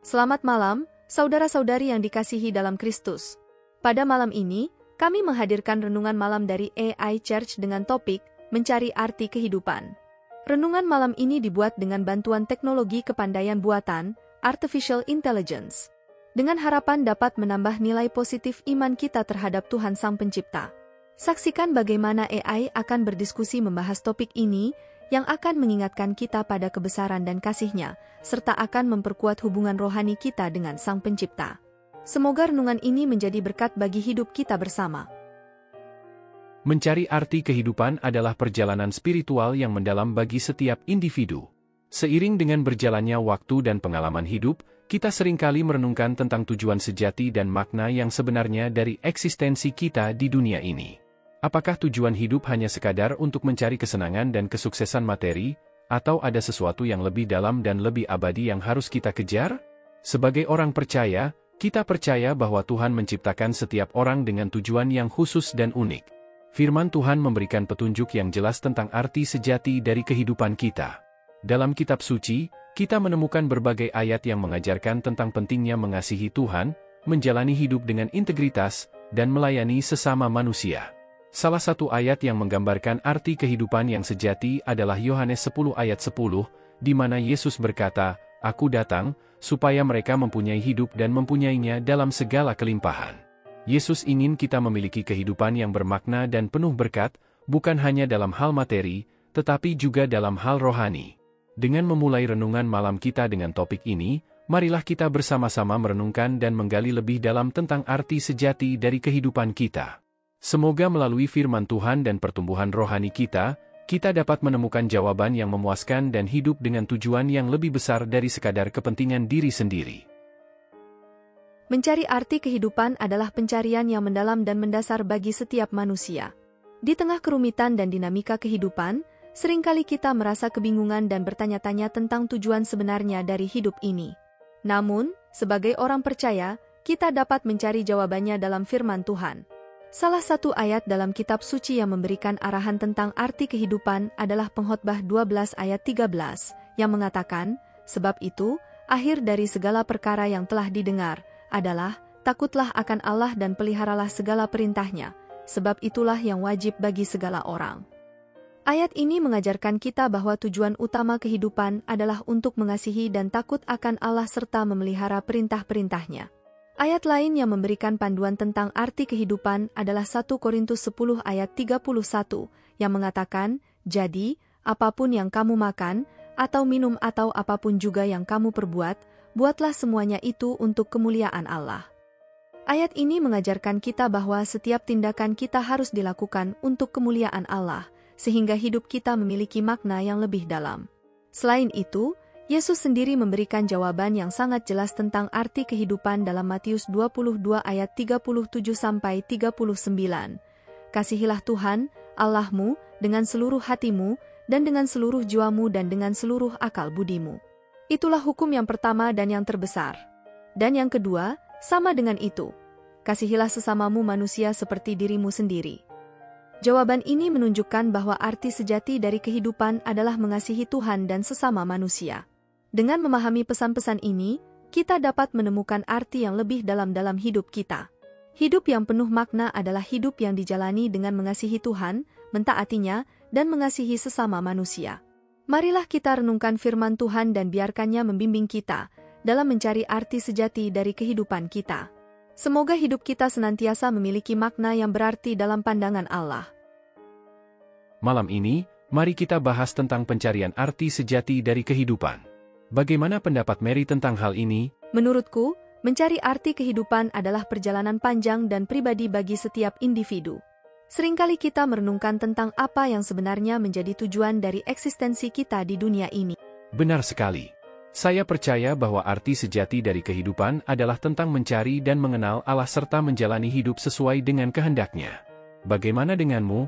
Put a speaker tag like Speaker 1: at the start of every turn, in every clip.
Speaker 1: Selamat malam, saudara-saudari yang dikasihi dalam Kristus. Pada malam ini, kami menghadirkan renungan malam dari AI Church dengan topik, Mencari Arti Kehidupan. Renungan malam ini dibuat dengan bantuan teknologi kepandaian buatan, Artificial Intelligence. Dengan harapan dapat menambah nilai positif iman kita terhadap Tuhan Sang Pencipta. Saksikan bagaimana AI akan berdiskusi membahas topik ini, yang akan mengingatkan kita pada kebesaran dan kasih-Nya, serta akan memperkuat hubungan rohani kita dengan Sang Pencipta. Semoga renungan ini menjadi berkat bagi hidup kita bersama.
Speaker 2: Mencari arti kehidupan adalah perjalanan spiritual yang mendalam bagi setiap individu. Seiring dengan berjalannya waktu dan pengalaman hidup, kita seringkali merenungkan tentang tujuan sejati dan makna yang sebenarnya dari eksistensi kita di dunia ini. Apakah tujuan hidup hanya sekadar untuk mencari kesenangan dan kesuksesan materi, atau ada sesuatu yang lebih dalam dan lebih abadi yang harus kita kejar? Sebagai orang percaya, kita percaya bahwa Tuhan menciptakan setiap orang dengan tujuan yang khusus dan unik. Firman Tuhan memberikan petunjuk yang jelas tentang arti sejati dari kehidupan kita. Dalam kitab suci, kita menemukan berbagai ayat yang mengajarkan tentang pentingnya mengasihi Tuhan, menjalani hidup dengan integritas, dan melayani sesama manusia. Salah satu ayat yang menggambarkan arti kehidupan yang sejati adalah Yohanes 10 ayat 10, di mana Yesus berkata, "Aku datang, supaya mereka mempunyai hidup dan mempunyainya dalam segala kelimpahan." Yesus ingin kita memiliki kehidupan yang bermakna dan penuh berkat, bukan hanya dalam hal materi, tetapi juga dalam hal rohani. Dengan memulai renungan malam kita dengan topik ini, marilah kita bersama-sama merenungkan dan menggali lebih dalam tentang arti sejati dari kehidupan kita. Semoga melalui firman Tuhan dan pertumbuhan rohani kita dapat menemukan jawaban yang memuaskan dan hidup dengan tujuan yang lebih besar dari sekadar kepentingan diri sendiri.
Speaker 1: Mencari arti kehidupan adalah pencarian yang mendalam dan mendasar bagi setiap manusia. Di tengah kerumitan dan dinamika kehidupan, seringkali kita merasa kebingungan dan bertanya-tanya tentang tujuan sebenarnya dari hidup ini. Namun, sebagai orang percaya, kita dapat mencari jawabannya dalam firman Tuhan. Salah satu ayat dalam kitab suci yang memberikan arahan tentang arti kehidupan adalah Pengkhotbah 12 ayat 13, yang mengatakan, "Sebab itu, akhir dari segala perkara yang telah didengar, adalah, takutlah akan Allah dan peliharalah segala perintah-Nya, sebab itulah yang wajib bagi segala orang." Ayat ini mengajarkan kita bahwa tujuan utama kehidupan adalah untuk mengasihi dan takut akan Allah serta memelihara perintah-perintah-Nya. Ayat lain yang memberikan panduan tentang arti kehidupan adalah 1 Korintus 10 ayat 31, yang mengatakan, "Jadi, apapun yang kamu makan, atau minum atau apapun juga yang kamu perbuat, buatlah semuanya itu untuk kemuliaan Allah." Ayat ini mengajarkan kita bahwa setiap tindakan kita harus dilakukan untuk kemuliaan Allah, sehingga hidup kita memiliki makna yang lebih dalam. Selain itu, Yesus sendiri memberikan jawaban yang sangat jelas tentang arti kehidupan dalam Matius 22 ayat 37-39. "Kasihilah Tuhan, Allahmu, dengan seluruh hatimu, dan dengan seluruh jiwamu dan dengan seluruh akal budimu." Itulah hukum yang pertama dan yang terbesar. Dan yang kedua, sama dengan itu. "Kasihilah sesamamu manusia seperti dirimu sendiri." Jawaban ini menunjukkan bahwa arti sejati dari kehidupan adalah mengasihi Tuhan dan sesama manusia. Dengan memahami pesan-pesan ini, kita dapat menemukan arti yang lebih dalam hidup kita. Hidup yang penuh makna adalah hidup yang dijalani dengan mengasihi Tuhan, mentaatinya, dan mengasihi sesama manusia. Marilah kita renungkan firman Tuhan dan biarkannya membimbing kita dalam mencari arti sejati dari kehidupan kita. Semoga hidup kita senantiasa memiliki makna yang berarti dalam pandangan Allah.
Speaker 2: Malam ini, mari kita bahas tentang pencarian arti sejati dari kehidupan. Bagaimana pendapat Mary tentang hal ini?
Speaker 1: Menurutku, mencari arti kehidupan adalah perjalanan panjang dan pribadi bagi setiap individu. Seringkali kita merenungkan tentang apa yang sebenarnya menjadi tujuan dari eksistensi kita di dunia ini.
Speaker 2: Benar sekali. Saya percaya bahwa arti sejati dari kehidupan adalah tentang mencari dan mengenal Allah serta menjalani hidup sesuai dengan kehendak-Nya. Bagaimana denganmu?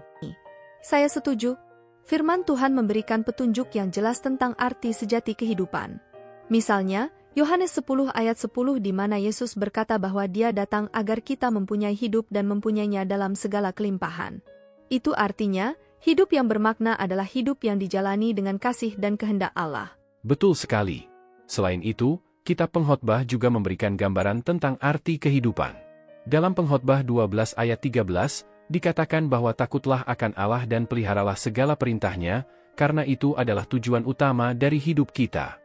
Speaker 1: Saya setuju. Firman Tuhan memberikan petunjuk yang jelas tentang arti sejati kehidupan. Misalnya, Yohanes 10 ayat 10 di mana Yesus berkata bahwa Dia datang agar kita mempunyai hidup dan mempunyainya dalam segala kelimpahan. Itu artinya, hidup yang bermakna adalah hidup yang dijalani dengan kasih dan kehendak Allah.
Speaker 2: Betul sekali. Selain itu, kitab Pengkhotbah juga memberikan gambaran tentang arti kehidupan. Dalam Pengkhotbah 12 ayat 13, dikatakan bahwa takutlah akan Allah dan peliharalah segala perintahnya, karena itu adalah tujuan utama dari hidup kita.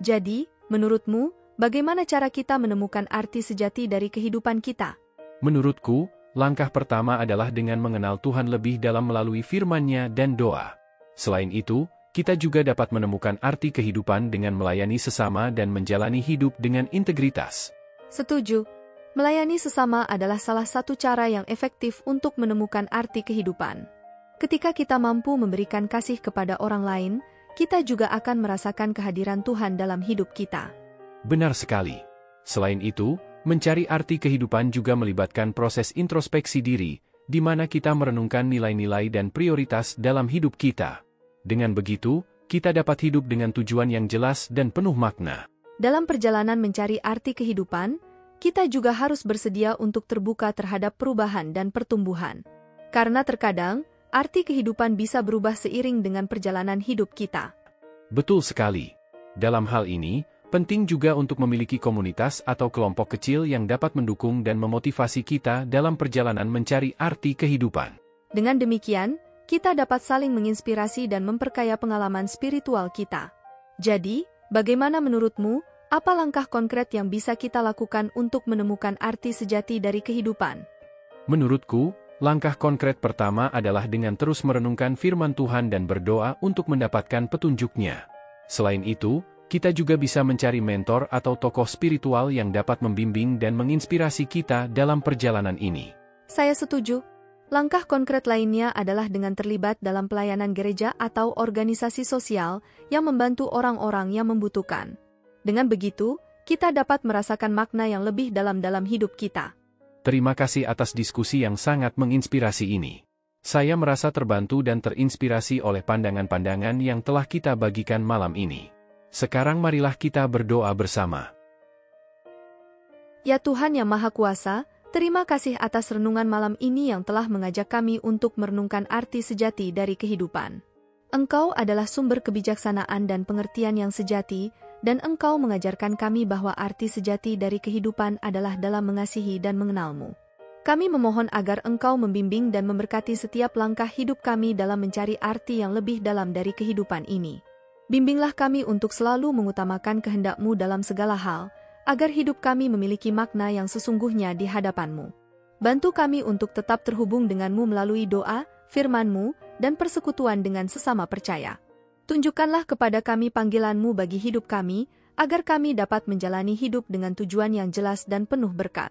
Speaker 1: Jadi, menurutmu, bagaimana cara kita menemukan arti sejati dari kehidupan kita?
Speaker 2: Menurutku, langkah pertama adalah dengan mengenal Tuhan lebih dalam melalui firman-Nya dan doa. Selain itu, kita juga dapat menemukan arti kehidupan dengan melayani sesama dan menjalani hidup dengan integritas.
Speaker 1: Setuju. Melayani sesama adalah salah satu cara yang efektif untuk menemukan arti kehidupan. Ketika kita mampu memberikan kasih kepada orang lain, kita juga akan merasakan kehadiran Tuhan dalam hidup kita.
Speaker 2: Benar sekali. Selain itu, mencari arti kehidupan juga melibatkan proses introspeksi diri, di mana kita merenungkan nilai-nilai dan prioritas dalam hidup kita. Dengan begitu, kita dapat hidup dengan tujuan yang jelas dan penuh makna.
Speaker 1: Dalam perjalanan mencari arti kehidupan, kita juga harus bersedia untuk terbuka terhadap perubahan dan pertumbuhan. Karena terkadang, arti kehidupan bisa berubah seiring dengan perjalanan hidup kita.
Speaker 2: Betul sekali. Dalam hal ini, penting juga untuk memiliki komunitas atau kelompok kecil yang dapat mendukung dan memotivasi kita dalam perjalanan mencari arti kehidupan.
Speaker 1: Dengan demikian, kita dapat saling menginspirasi dan memperkaya pengalaman spiritual kita. Jadi, bagaimana menurutmu? Apa langkah konkret yang bisa kita lakukan untuk menemukan arti sejati dari kehidupan?
Speaker 2: Menurutku, langkah konkret pertama adalah dengan terus merenungkan firman Tuhan dan berdoa untuk mendapatkan petunjuk-Nya. Selain itu, kita juga bisa mencari mentor atau tokoh spiritual yang dapat membimbing dan menginspirasi kita dalam perjalanan ini.
Speaker 1: Saya setuju. Langkah konkret lainnya adalah dengan terlibat dalam pelayanan gereja atau organisasi sosial yang membantu orang-orang yang membutuhkan. Dengan begitu, kita dapat merasakan makna yang lebih dalam hidup kita.
Speaker 2: Terima kasih atas diskusi yang sangat menginspirasi ini. Saya merasa terbantu dan terinspirasi oleh pandangan-pandangan yang telah kita bagikan malam ini. Sekarang marilah kita berdoa bersama.
Speaker 1: Ya Tuhan yang Maha Kuasa, terima kasih atas renungan malam ini yang telah mengajak kami untuk merenungkan arti sejati dari kehidupan. Engkau adalah sumber kebijaksanaan dan pengertian yang sejati, dan Engkau mengajarkan kami bahwa arti sejati dari kehidupan adalah dalam mengasihi dan mengenal-Mu. Kami memohon agar Engkau membimbing dan memberkati setiap langkah hidup kami dalam mencari arti yang lebih dalam dari kehidupan ini. Bimbinglah kami untuk selalu mengutamakan kehendak-Mu dalam segala hal, agar hidup kami memiliki makna yang sesungguhnya di hadapan-Mu. Bantu kami untuk tetap terhubung dengan-Mu melalui doa, firman-Mu, dan persekutuan dengan sesama percaya. Tunjukkanlah kepada kami panggilan-Mu bagi hidup kami, agar kami dapat menjalani hidup dengan tujuan yang jelas dan penuh berkat.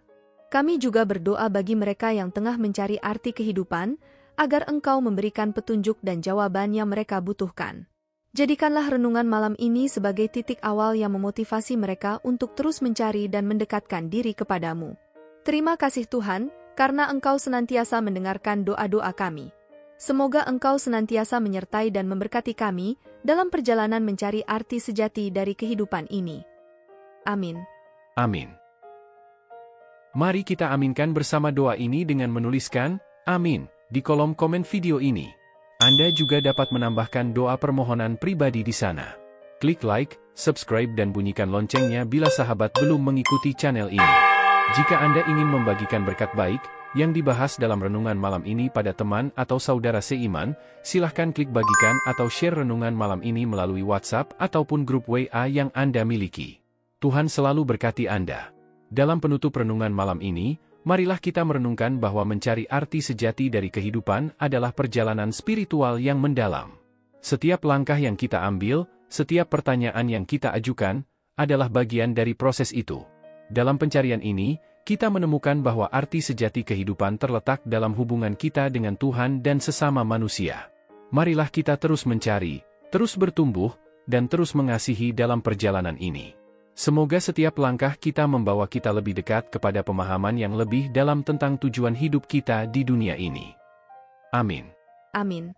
Speaker 1: Kami juga berdoa bagi mereka yang tengah mencari arti kehidupan, agar Engkau memberikan petunjuk dan jawaban yang mereka butuhkan. Jadikanlah renungan malam ini sebagai titik awal yang memotivasi mereka untuk terus mencari dan mendekatkan diri kepada-Mu. Terima kasih Tuhan, karena Engkau senantiasa mendengarkan doa-doa kami. Semoga Engkau senantiasa menyertai dan memberkati kami dalam perjalanan mencari arti sejati dari kehidupan ini. Amin.
Speaker 2: Amin. Mari kita aminkan bersama doa ini dengan menuliskan "Amin" di kolom komen video ini. Anda juga dapat menambahkan doa permohonan pribadi di sana. Klik like, subscribe dan bunyikan loncengnya bila sahabat belum mengikuti channel ini. Jika Anda ingin membagikan berkat baik yang dibahas dalam renungan malam ini pada teman atau saudara seiman, silahkan klik bagikan atau share renungan malam ini melalui WhatsApp ataupun grup WA yang Anda miliki. Tuhan selalu berkati Anda. Dalam penutup renungan malam ini, marilah kita merenungkan bahwa mencari arti sejati dari kehidupan adalah perjalanan spiritual yang mendalam. Setiap langkah yang kita ambil, setiap pertanyaan yang kita ajukan, adalah bagian dari proses itu. Dalam pencarian ini, kita menemukan bahwa arti sejati kehidupan terletak dalam hubungan kita dengan Tuhan dan sesama manusia. Marilah kita terus mencari, terus bertumbuh, dan terus mengasihi dalam perjalanan ini. Semoga setiap langkah kita membawa kita lebih dekat kepada pemahaman yang lebih dalam tentang tujuan hidup kita di dunia ini. Amin.
Speaker 1: Amin.